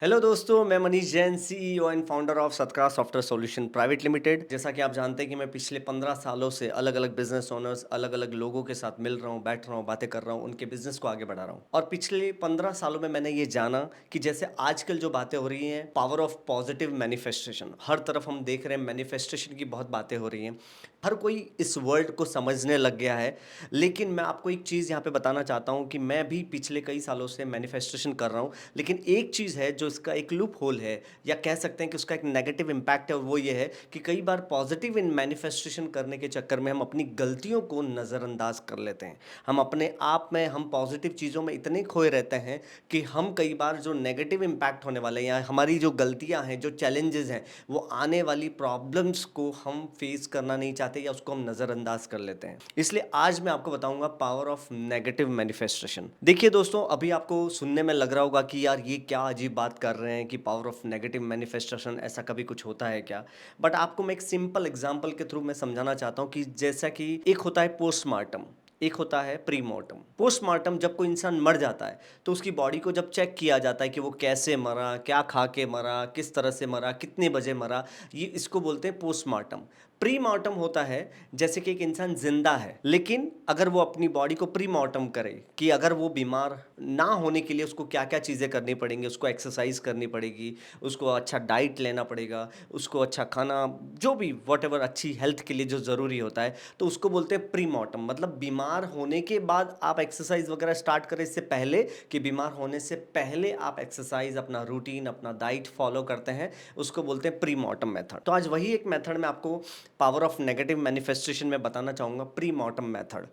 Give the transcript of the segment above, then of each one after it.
Hello दोस्तों, मैं Manish Jain, CEO and founder of Satkar software solution private limited. जैसा कि आप जानते हैं कि मैं पिछले 15 सालों से अलग अलग बिजनेस ओनर्स, अलग अलग लोगों के साथ मिल रहा हूँ, बैठ रहा हूँ, बातें कर रहा हूँ, उनके बिजनेस को आगे बढ़ा रहा हूँ। और पिछले 15 सालों में मैंने ये जाना कि जैसे आजकल जो बातें हो रही हैं, पावर ऑफ पॉजिटिव मैनिफेस्टेशन, हर तरफ हम देख रहे हैं मैनिफेस्टेशन की बहुत बातें हो रही हैं। हर कोई इस वर्ल्ड को समझने लग गया है। लेकिन मैं आपको एक चीज़ यहाँ पे बताना चाहता हूँ कि मैं भी पिछले कई सालों से मैनिफेस्टेशन कर रहा हूँ। लेकिन एक चीज़ है जो इसका एक लूप होल है, या कह सकते हैं कि उसका एक नेगेटिव इम्पैक्ट है, और वो ये है कि कई बार पॉजिटिव इन मैनिफेस्टेशन करने के चक्कर में हम अपनी गलतियों को नज़रअंदाज कर लेते हैं। हम अपने आप में, हम पॉजिटिव चीज़ों में इतने खोए रहते हैं कि हम कई बार जो नेगेटिव इम्पैक्ट होने वाले हैं, या हमारी जो गलतियां हैं, जो चैलेंजेस हैं, वो आने वाली प्रॉब्लम्स को हम फेस करना नहीं चाहते, या उसको हम नज़रअंदाज कर लेते हैं। इसलिए आज मैं आपको बताऊंगा पावर ऑफ नेगेटिव मैनिफेस्टेशन। देखिए दोस्तों, अभी आपको सुनने में लग रहा होगा कि यार ये क्या अजीब बात कर रहे हैं कि पावर ऑफ नेगेटिव मैनिफेस्टेशन, ऐसा कभी कुछ होता है क्या? बट आपको मैं एक सिंपल एग्जांपल के थ्रू मैं समझाना चाहता हूँ कि जैसा कि एक होता है पोस्टमार्टम, एक होता है प्रीमॉर्टम। पोस्टमार्टम, जब कोई इंसान मर जाता है तो उसकी बॉडी को जब चेक किया जाता है कि वो कैसे मरा, क्या खा के मरा, किस तरह से मरा, कितने बजे मरा, ये इसको बोलते हैं पोस्टमार्टम। प्री मॉर्टम होता है जैसे कि एक इंसान जिंदा है, लेकिन अगर वो अपनी बॉडी को प्री मॉर्टम करे कि अगर वो बीमार ना होने के लिए उसको क्या क्या चीज़ें करनी पड़ेंगी, उसको एक्सरसाइज करनी पड़ेगी, उसको अच्छा डाइट लेना पड़ेगा, उसको अच्छा खाना, जो भी वट एवर अच्छी हेल्थ के लिए जो ज़रूरी होता है, तो उसको बोलते हैं प्री मॉर्टम। मतलब बीमार होने के बाद आप एक्सरसाइज वगैरह स्टार्ट करें, इससे पहले कि बीमार होने से पहले आप एक्सरसाइज, अपना रूटीन, अपना डाइट फॉलो करते हैं, उसको बोलते हैं प्री मॉर्टम मेथड। तो आज वही एक मेथड मैं आपको पावर ऑफ नेगेटिव मैनिफेस्टेशन में बताना चाहूँगा, प्री मॉर्टम मेथड।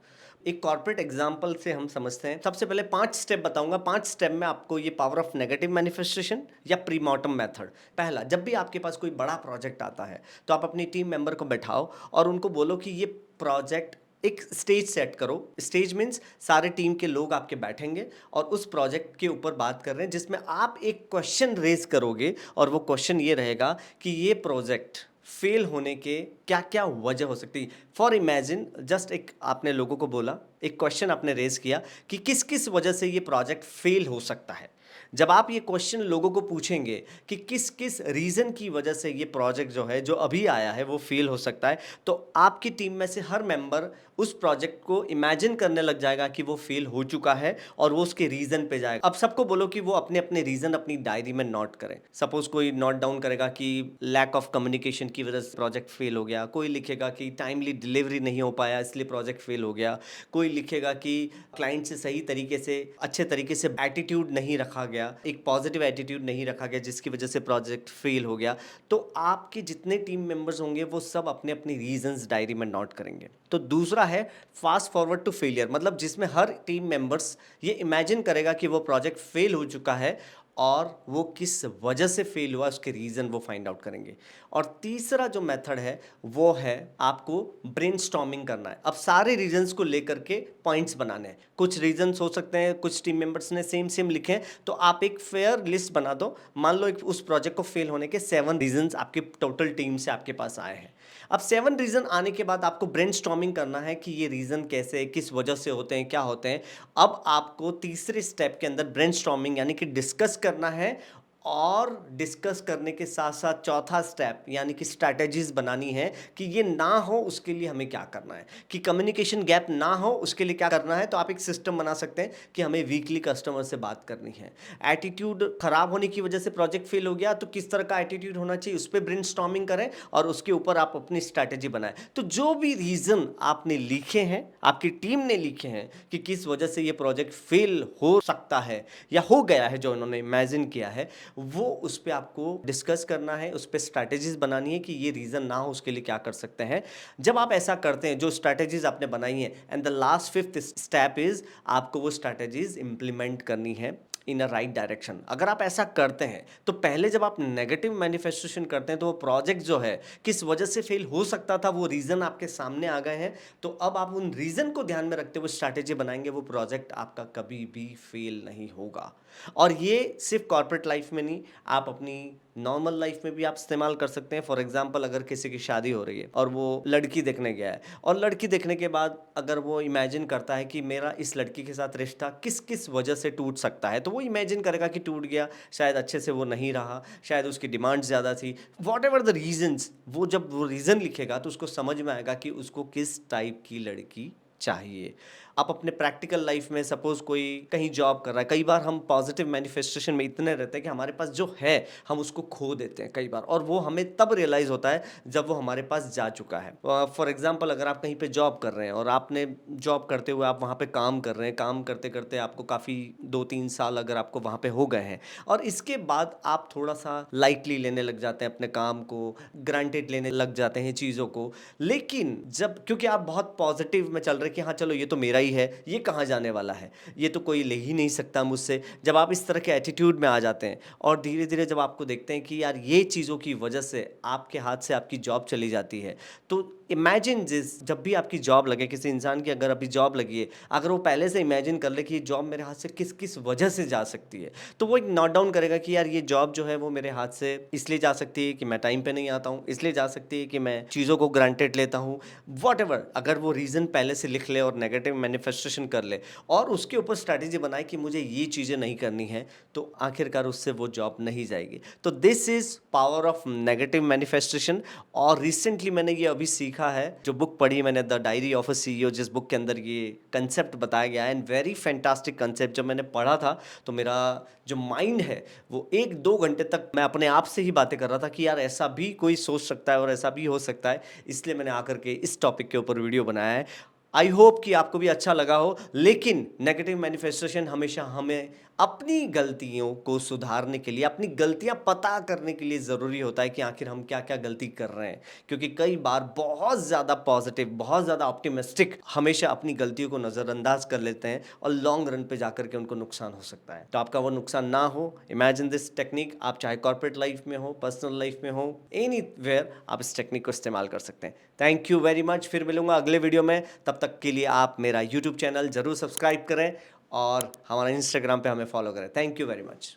एक कॉर्पोरेट एग्जाम्पल से हम समझते हैं। सबसे पहले 5 स्टेप बताऊंगा, 5 स्टेप में आपको ये पावर ऑफ नेगेटिव मैनिफेस्टेशन या प्री मॉर्टम मेथड। पहला, जब भी आपके पास कोई बड़ा प्रोजेक्ट आता है तो आप अपनी टीम मेंबर को बैठाओ और उनको बोलो कि ये प्रोजेक्ट, एक स्टेज सेट करो। स्टेज मीन्स सारे टीम के लोग आपके बैठेंगे और उस प्रोजेक्ट के ऊपर बात कर रहे हैं, जिसमें आप एक क्वेश्चन रेज करोगे, और वो क्वेश्चन ये रहेगा कि ये प्रोजेक्ट फेल होने के क्या क्या वजह हो सकती है। फॉर इमेजिन, जस्ट एक आपने लोगों को बोला, एक क्वेश्चन आपने रेज किया कि किस किस वजह से ये प्रोजेक्ट फेल हो सकता है। जब आप ये क्वेश्चन लोगों को पूछेंगे कि किस किस रीजन की वजह से ये प्रोजेक्ट जो है, जो अभी आया है, वो फेल हो सकता है, तो आपकी टीम में से हर मेंबर उस प्रोजेक्ट को इमेजिन करने लग जाएगा कि वो फेल हो चुका है, और वो उसके रीजन पे जाएगा। अब सबको बोलो कि वो अपने अपने रीजन अपनी डायरी में नोट करें। सपोज कोई नोट डाउन करेगा कि लैक ऑफ कम्युनिकेशन की वजह से प्रोजेक्ट फेल हो गया, कोई लिखेगा कि टाइमली डिलीवरी नहीं हो पाया इसलिए प्रोजेक्ट फेल हो गया, कोई लिखेगा कि क्लाइंट से सही तरीके से, अच्छे तरीके से एटीट्यूड नहीं रखा गया, एक पॉजिटिव एटीट्यूड नहीं रखा गया, जिसकी वजह से प्रोजेक्ट फेल हो गया। तो आपके जितने टीम मेंबर्स होंगे वो सब अपने अपने रीजंस डायरी में नोट करेंगे। तो दूसरा है फास्ट फॉरवर्ड टू फेलियर, मतलब जिसमें हर टीम मेंबर्स ये इमेजिन करेगा कि वो प्रोजेक्ट फेल हो चुका है और वो किस वजह से फेल हुआ, उसके रीज़न वो फाइंड आउट करेंगे। और तीसरा जो मेथड है वो है आपको ब्रेनस्टॉर्मिंग करना है। अब सारे रीजंस को लेकर के पॉइंट्स बनाने हैं। कुछ रीजंस हो सकते हैं, कुछ टीम मेंबर्स ने सेम सेम लिखे हैं, तो आप एक फेयर लिस्ट बना दो। मान लो उस प्रोजेक्ट को फेल होने के 7 रीजंस आपके टोटल टीम से आपके पास आए हैं। अब 7 रीजन आने के बाद आपको ब्रेनस्टॉर्मिंग करना है कि ये रीजन कैसे, किस वजह से होते हैं, क्या होते हैं। अब आपको तीसरे स्टेप के अंदर ब्रेनस्टॉर्मिंग यानी कि डिस्कस करना है, और डिस्कस करने के साथ साथ चौथा स्टेप यानी कि स्ट्रैटेजीज बनानी है कि ये ना हो उसके लिए हमें क्या करना है, कि कम्युनिकेशन गैप ना हो उसके लिए क्या करना है। तो आप एक सिस्टम बना सकते हैं कि हमें वीकली कस्टमर से बात करनी है। एटीट्यूड खराब होने की वजह से प्रोजेक्ट फेल हो गया, तो किस तरह का एटीट्यूड होना चाहिए उस पर ब्रेनस्टॉर्मिंग करें, और उसके ऊपर आप अपनी स्ट्रैटेजी बनाएं। तो जो भी रीजन आपने लिखे हैं, आपकी टीम ने लिखे हैं कि किस वजह से ये प्रोजेक्ट फेल हो सकता है या हो गया है, जो उन्होंने इमेजिन किया है, वो उस पर आपको डिस्कस करना है, उस पर स्ट्रैटेजीज बनानी है कि ये रीजन ना हो उसके लिए क्या कर सकते हैं। जब आप ऐसा करते हैं, जो स्ट्रैटेजीज आपने बनाई है, and the last fifth step is आपको वो स्ट्रैटेजीज इंप्लीमेंट करनी है इन अ राइट डायरेक्शन। अगर आप ऐसा करते हैं तो पहले जब आप नेगेटिव मैनिफेस्टेशन करते हैं तो वो प्रोजेक्ट जो है किस वजह से फेल हो सकता था, वो रीजन आपके सामने आ गए हैं। तो अब आप उन रीजन को ध्यान में रखते हुए स्ट्रैटेजी बनाएंगे, वो प्रोजेक्ट आपका कभी भी फेल नहीं होगा। और ये सिर्फ कॉर्पोरेट लाइफ में नहीं, आप अपनी नॉर्मल लाइफ में भी आप इस्तेमाल कर सकते हैं। फॉर एग्जांपल अगर किसी की शादी हो रही है और वो लड़की देखने गया है, और लड़की देखने के बाद अगर वो इमेजिन करता है कि मेरा इस लड़की के साथ रिश्ता किस किस वजह से टूट सकता है, तो वो इमेजिन करेगा कि टूट गया, शायद अच्छे से वो नहीं रहा, शायद उसकी डिमांड ज़्यादा थी, वॉट एवर द रीजन्स। वो जब वो रीज़न लिखेगा तो उसको समझ में आएगा कि उसको किस टाइप की लड़की चाहिए। आप अपने प्रैक्टिकल लाइफ में सपोज कोई कहीं जॉब कर रहा है, कई बार हम पॉजिटिव मैनिफेस्टेशन में इतने रहते हैं कि हमारे पास जो है हम उसको खो देते हैं कई बार, और वो हमें तब रियलाइज़ होता है जब वो हमारे पास जा चुका है। फॉर एग्जांपल अगर आप कहीं पे जॉब कर रहे हैं और आपने जॉब करते हुए आप वहाँ पे काम कर रहे हैं, काम करते करते आपको काफ़ी 2-3 साल अगर आपको वहाँ पे हो गए हैं, और इसके बाद आप थोड़ा सा लाइटली लेने लग जाते हैं अपने काम को, ग्रांटेड लेने लग जाते हैं चीज़ों को। लेकिन जब क्योंकि आप बहुत पॉजिटिव में चल रहे कि हाँ चलो ये तो मेरा ही है, ये कहाँ जाने वाला है, ये तो कोई ले ही नहीं सकता मुझसे, जब आप इस तरह के एटीट्यूड में आ जाते हैं और धीरे धीरे जब आपको देखते हैं कि यार ये चीज़ों की वजह से आपके हाथ से आपकी जॉब चली जाती है, तो इमेजिन जिस जब भी आपकी जॉब लगे, किसी इंसान की अगर अभी जॉब लगी है, अगर वो पहले से इमेजिन कर ले कि ये जॉब मेरे हाथ से किस किस वजह से जा सकती है, तो वो एक नोट डाउन करेगा कि यार ये जॉब जो है वो मेरे हाथ से इसलिए जा सकती है कि मैं टाइम पे नहीं आता हूँ, इसलिए जा सकती है कि मैं चीज़ों को ग्रांटेड लेता हूँ, वॉट एवर। अगर वो रीज़न पहले से लिख ले और नेगेटिव मैनिफेस्टेशन कर ले और उसके ऊपर स्ट्रैटेजी बनाए कि मुझे ये चीज़ें नहीं करनी है, तो आखिरकार उससे वो जॉब नहीं जाएगी। तो this is power of negative manifestation. और रिसेंटली मैंने ये अभी सीखा है, जो बुक पढ़ी मैंने, the diary of a CEO, जिस बुक के अंदर ये कंसेप्ट बताया गया है, एंड वेरी फैंटास्टिक कंसेप्ट। जब मैंने पढ़ा था तो मेरा जो माइंड है वो 1-2 घंटे तक मैं अपने आप से ही बातें कर रहा था कि यार ऐसा भी कोई सोच सकता है और ऐसा भी हो सकता है। इसलिए मैंने आकर के इस टॉपिक के ऊपर वीडियो बनाया है। आई होप कि आपको भी अच्छा लगा हो। लेकिन नेगेटिव मैनिफेस्टेशन हमेशा हमें अपनी गलतियों को सुधारने के लिए, अपनी गलतियां पता करने के लिए ज़रूरी होता है कि आखिर हम क्या क्या गलती कर रहे हैं। क्योंकि कई बार बहुत ज़्यादा पॉजिटिव, बहुत ज़्यादा ऑप्टिमिस्टिक हमेशा अपनी गलतियों को नज़रअंदाज कर लेते हैं और लॉन्ग रन पे जाकर के उनको नुकसान हो सकता है। तो आपका वो नुकसान ना हो, इमेजिन दिस टेक्निक। आप चाहे कॉर्पोरेट लाइफ में हो, पर्सनल लाइफ में हो, एनीवेयर आप इस टेक्निक को इस्तेमाल कर सकते हैं। Thank you very much. फिर मिलूंगा अगले वीडियो में। तब तक के लिए आप मेरा यूट्यूब चैनल ज़रूर सब्सक्राइब करें और हमारा इंस्टाग्राम पे हमें फॉलो करें। Thank you very much.